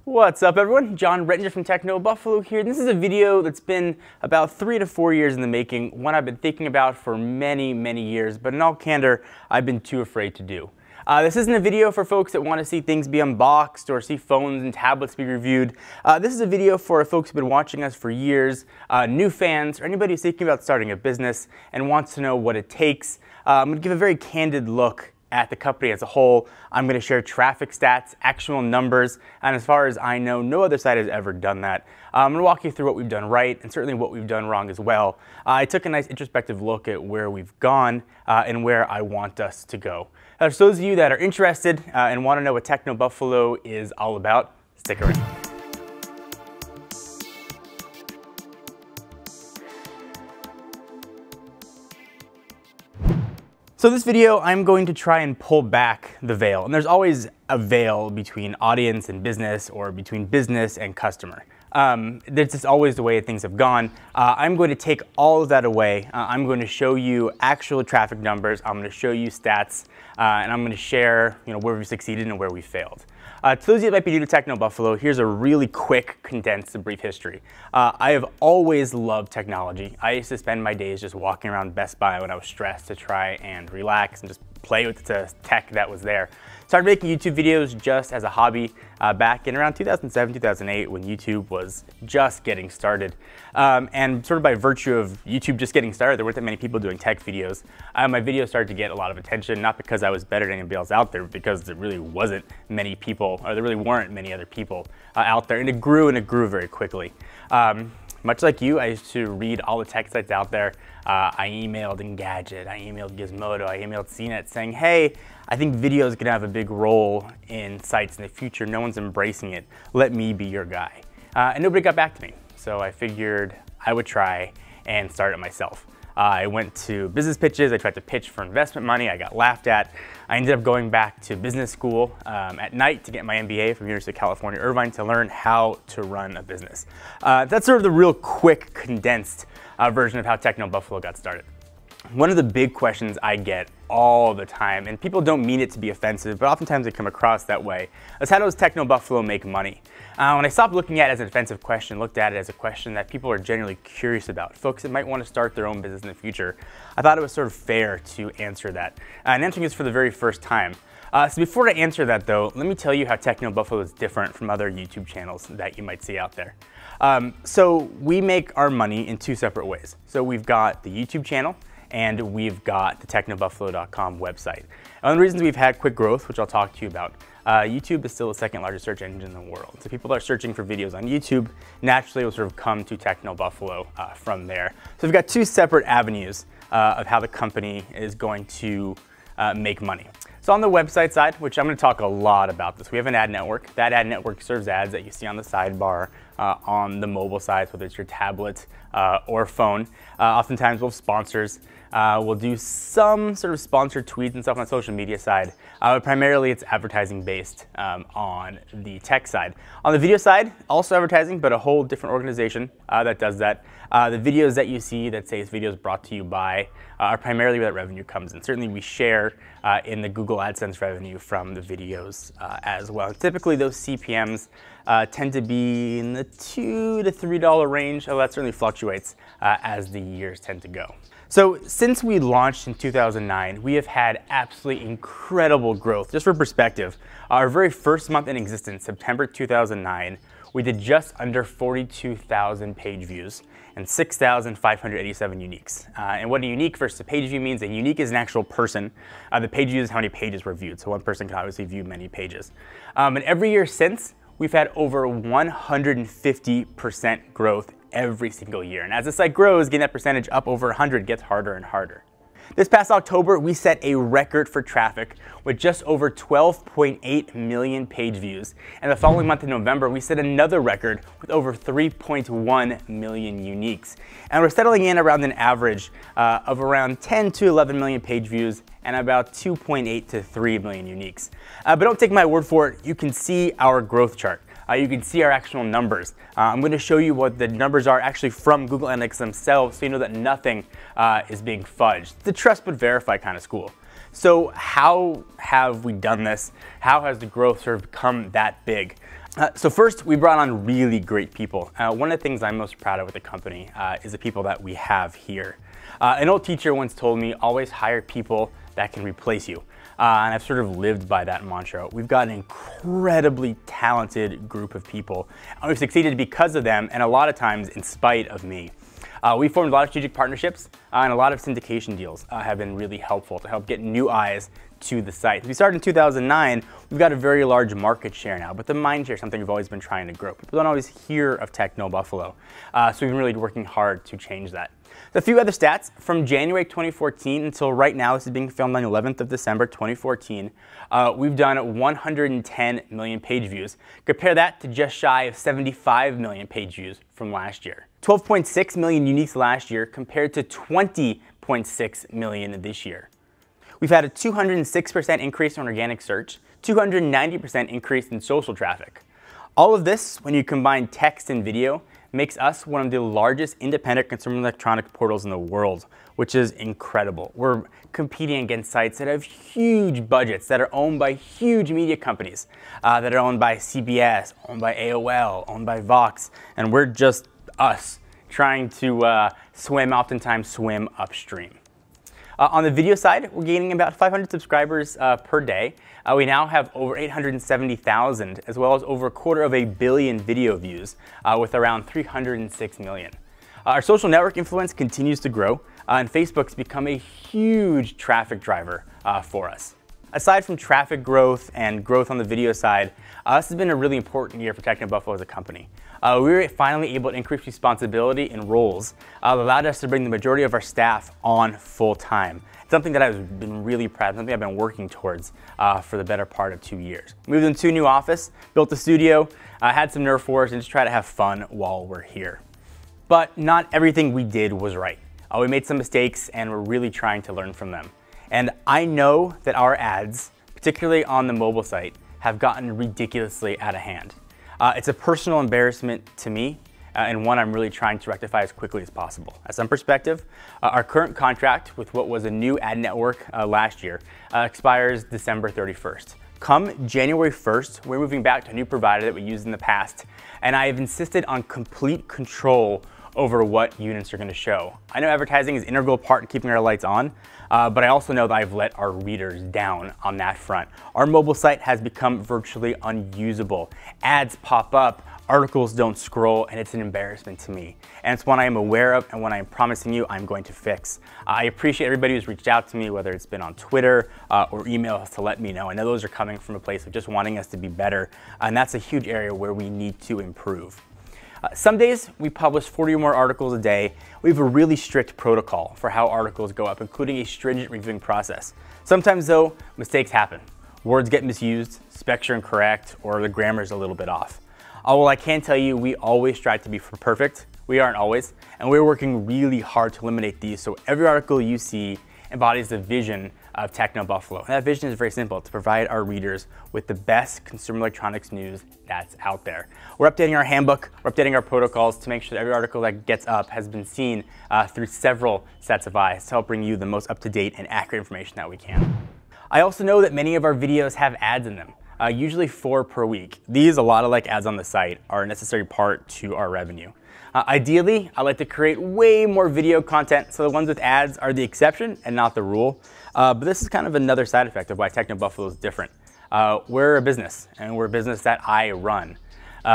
What's up everyone? John Rettinger from TechnoBuffalo here. This is a video that's been about 3 to 4 years in the making, one I've been thinking about for many years, but in all candor, I've been too afraid to do. This isn't a video for folks that want to see things be unboxed or see phones and tablets be reviewed. This is a video for folks who've been watching us for years, new fans, or anybody who's thinking about starting a business and wants to know what it takes. I'm going to give a very candid look at the company as a whole. I'm going to share traffic stats, actual numbers, and as far as I know, no other site has ever done that. I'm going to walk you through what we've done right and certainly what we've done wrong as well. I took a nice introspective look at where we've gone and where I want us to go. For those of you that are interested and want to know what TechnoBuffalo is all about, stick around. So this video, I'm going to try and pull back the veil. And there's always a veil between audience and business or between business and customer. That's just always the way things have gone. I'm going to take all of that away. I'm going to show you actual traffic numbers. I'm going to show you stats. And I'm going to share where we've succeeded and where we failed. To those of you that might be new to TechnoBuffalo, here's a really quick, condensed, and brief history. I have always loved technology. I used to spend my days just walking around Best Buy when I was stressed to try and relax and just play with the tech that was there. Started making YouTube videos just as a hobby back in around 2007, 2008 when YouTube was just getting started. And sort of by virtue of YouTube just getting started, there weren't that many people doing tech videos. My videos started to get a lot of attention, not because I was better than anybody else out there, but because there really wasn't many people, or there really weren't many other people out there. And it grew very quickly. Much like you, I used to read all the tech sites out there. I emailed Engadget, I emailed Gizmodo, I emailed CNET saying, hey, I think video is going to have a big role in sites in the future. No one's embracing it. Let me be your guy. And nobody got back to me. So I figured I would try and start it myself. I went to business pitches. I tried to pitch for investment money. I got laughed at. I ended up going back to business school at night to get my MBA from University of California, Irvine, to learn how to run a business. That's sort of the real quick, condensed version of how TechnoBuffalo got started. One of the big questions I get all the time, and people don't mean it to be offensive, but oftentimes they come across that way, is how does TechnoBuffalo make money? When I stopped looking at it as an offensive question, looked at it as a question that people are generally curious about, folks that might want to start their own business in the future, I thought it was sort of fair to answer that. And answering this for the very first time. So before I answer that though, let me tell you how TechnoBuffalo is different from other YouTube channels that you might see out there. So we make our money in two separate ways. So we've got the YouTube channel, and we've got the technobuffalo.com website. One of the reasons we've had quick growth, which I'll talk to you about, YouTube is still the second largest search engine in the world. So people that are searching for videos on YouTube naturally will sort of come to TechnoBuffalo from there. So we've got two separate avenues of how the company is going to make money. So on the website side, which I'm going to talk a lot about this, we have an ad network. That ad network serves ads that you see on the sidebar on the mobile side, whether it's your tablet or phone. Oftentimes we'll have sponsors. We'll do some sort of sponsored tweets and stuff on the social media side. But primarily it's advertising based on the tech side. On the video side, also advertising, but a whole different organization that does that. The videos that you see that say it's videos brought to you by are primarily where that revenue comes in. Certainly we share in the Google AdSense revenue from the videos as well. And typically those CPMs tend to be in the $2 to $3 range, although that certainly fluctuates as the years tend to go. So since we launched in 2009, we have had absolutely incredible growth. Just for perspective, our very first month in existence, September 2009, we did just under 42,000 page views and 6,587 uniques. And what a unique versus a page view means, a unique is an actual person. The page view is how many pages were viewed. So one person can obviously view many pages. And every year since, we've had over 150% growth every single year. And as the site grows, getting that percentage up over 100 gets harder and harder. This past October, we set a record for traffic with just over 12.8 million page views. And the following month in November, we set another record with over 3.1 million uniques. And we're settling in around an average of around 10 to 11 million page views and about 2.8 to 3 million uniques. But don't take my word for it. You can see our growth chart. You can see our actual numbers. I'm going to show you what the numbers are actually from Google Analytics themselves, so you know that nothing is being fudged. It's a trust but verify kind of school. So how have we done this? How has the growth sort of become that big? So first, we brought on really great people. One of the things I'm most proud of with the company is the people that we have here. An old teacher once told me, always hire people that can replace you. And I've sort of lived by that mantra. We've got an incredibly talented group of people, and we've succeeded because of them, and a lot of times in spite of me. We formed a lot of strategic partnerships, and a lot of syndication deals have been really helpful to help get new eyes to the site. We started in 2009, we've got a very large market share now, but the mind share is something we've always been trying to grow. People don't always hear of TechnoBuffalo, so we've been really working hard to change that. So a few other stats, from January 2014 until right now, this is being filmed on the 11th of December 2014, we've done 110 million page views. Compare that to just shy of 75 million page views from last year. 12.6 million uniques last year compared to 20.6 million this year. We've had a 206% increase in organic search, 290% increase in social traffic. All of this, when you combine text and video, makes us one of the largest independent consumer electronic portals in the world, which is incredible. We're competing against sites that have huge budgets, that are owned by huge media companies, that are owned by CBS, owned by AOL, owned by Vox, and we're just us trying to oftentimes swim upstream. On the video side, we're gaining about 500 subscribers per day. We now have over 870,000, as well as over 250 million video views, with around 306 million. Our social network influence continues to grow, and Facebook's become a huge traffic driver for us. Aside from traffic growth and growth on the video side, this has been a really important year for TechnoBuffalo as a company. We were finally able to increase responsibility and roles that allowed us to bring the majority of our staff on full time. Something that I've been really proud of, something I've been working towards for the better part of 2 years. Moved into a new office, built a studio, had some Nerf wars, and just try to have fun while we're here. But not everything we did was right. We made some mistakes, and we're really trying to learn from them. And I know that our ads, particularly on the mobile site, have gotten ridiculously out of hand. It's a personal embarrassment to me, and one I'm really trying to rectify as quickly as possible. As some perspective, our current contract with what was a new ad network last year expires December 31st. Come January 1st, we're moving back to a new provider that we used in the past, and I have insisted on complete control over what units are going to show. I know advertising is an integral part in keeping our lights on, but I also know that I've let our readers down on that front. Our mobile site has become virtually unusable. Ads pop up, articles don't scroll, and it's an embarrassment to me. And it's one I am aware of and one I am promising you I'm going to fix. I appreciate everybody who's reached out to me, whether it's been on Twitter or emails to let me know. I know those are coming from a place of just wanting us to be better, and that's a huge area where we need to improve. Some days we publish 40 or more articles a day. We have a really strict protocol for how articles go up, including a stringent reviewing process. Sometimes though, mistakes happen. Words get misused, specs are incorrect, or the grammar is a little bit off. Well, I can tell you we always strive to be perfect. We aren't always, and we're working really hard to eliminate these so every article you see embodies the vision of TechnoBuffalo. And that vision is very simple, to provide our readers with the best consumer electronics news that's out there. We're updating our handbook, we're updating our protocols to make sure that every article that gets up has been seen through several sets of eyes to help bring you the most up-to-date and accurate information that we can. I also know that many of our videos have ads in them, usually 4 per week. These, a lot of like ads on the site, are a necessary part to our revenue. Ideally, I like to create way more video content, so the ones with ads are the exception and not the rule. But this is kind of another side effect of why TechnoBuffalo is different. We're a business, and we're a business that I run.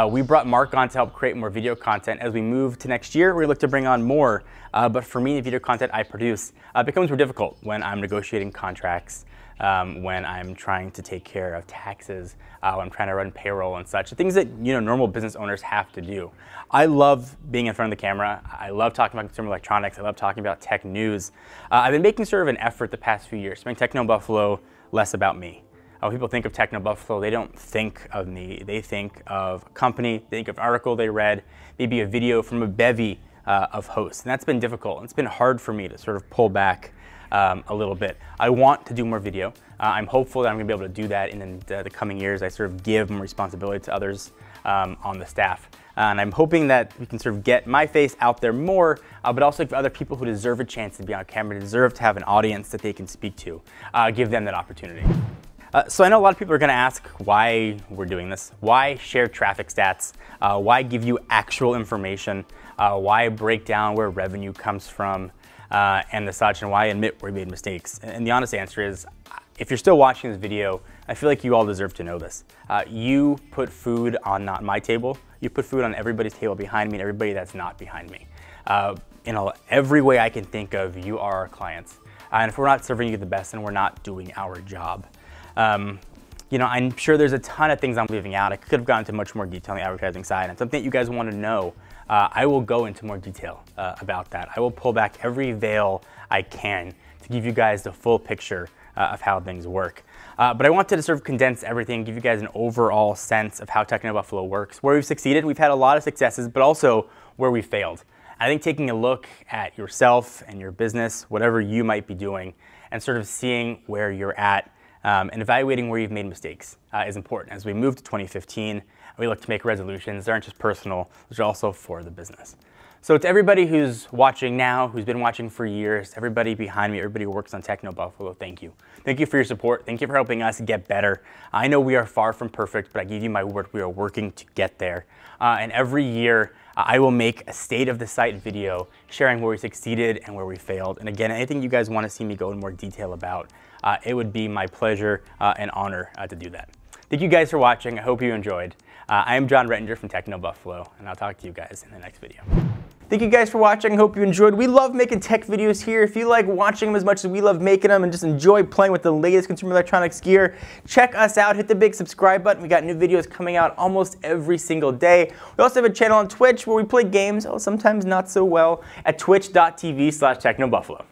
We brought Mark on to help create more video content. As we move to next year, we look to bring on more. But for me, the video content I produce becomes more difficult when I'm negotiating contracts, when I'm trying to take care of taxes, when I'm trying to run payroll and such, the things that normal business owners have to do. I love being in front of the camera. I love talking about consumer electronics. I love talking about tech news. I've been making sort of an effort the past few years to make TechnoBuffalo less about me. When people think of TechnoBuffalo, they don't think of me. They think of a company, they think of an article they read, maybe a video from a bevy of hosts. And that's been difficult. It's been hard for me to sort of pull back a little bit. I want to do more video. I'm hopeful that I'm going to be able to do that in the coming years. I sort of give more responsibility to others on the staff. And I'm hoping that we can sort of get my face out there more, but also for other people who deserve a chance to be on camera, deserve to have an audience that they can speak to, give them that opportunity. So I know a lot of people are going to ask why we're doing this. Why share traffic stats? Why give you actual information? Why break down where revenue comes from and the such, and why admit where we made mistakes? And the honest answer is, if you're still watching this video, I feel like you all deserve to know this. You put food on not my table. You put food on everybody's table behind me and everybody that's not behind me. In every way I can think of, you are our clients. And if we're not serving you the best, then we're not doing our job. You know, I'm sure there's a ton of things I'm leaving out. I could have gone into much more detail on the advertising side, and something that you guys want to know, I will go into more detail about that. I will pull back every veil I can to give you guys the full picture of how things work. But I wanted to sort of condense everything, give you guys an overall sense of how TechnoBuffalo works, where we've succeeded. We've had a lot of successes, but also where we failed. I think taking a look at yourself and your business, whatever you might be doing, and sort of seeing where you're at and evaluating where you've made mistakes is important. As we move to 2015, we look to make resolutions. They aren't just personal, they're also for the business. So to everybody who's watching now, who's been watching for years, everybody behind me, everybody who works on TechnoBuffalo, thank you. Thank you for your support. Thank you for helping us get better. I know we are far from perfect, but I give you my word, we are working to get there. And every year, I will make a state of the site video sharing where we succeeded and where we failed. And again, anything you guys want to see me go in more detail about, it would be my pleasure and honor to do that. Thank you guys for watching. I hope you enjoyed. I am John Rettinger from TechnoBuffalo, and I'll talk to you guys in the next video. Thank you guys for watching. I hope you enjoyed. We love making tech videos here. If you like watching them as much as we love making them and just enjoy playing with the latest consumer electronics gear, check us out. Hit the big subscribe button. We got new videos coming out almost every single day. We also have a channel on Twitch where we play games, sometimes not so well, at twitch.tv/TechnoBuffalo.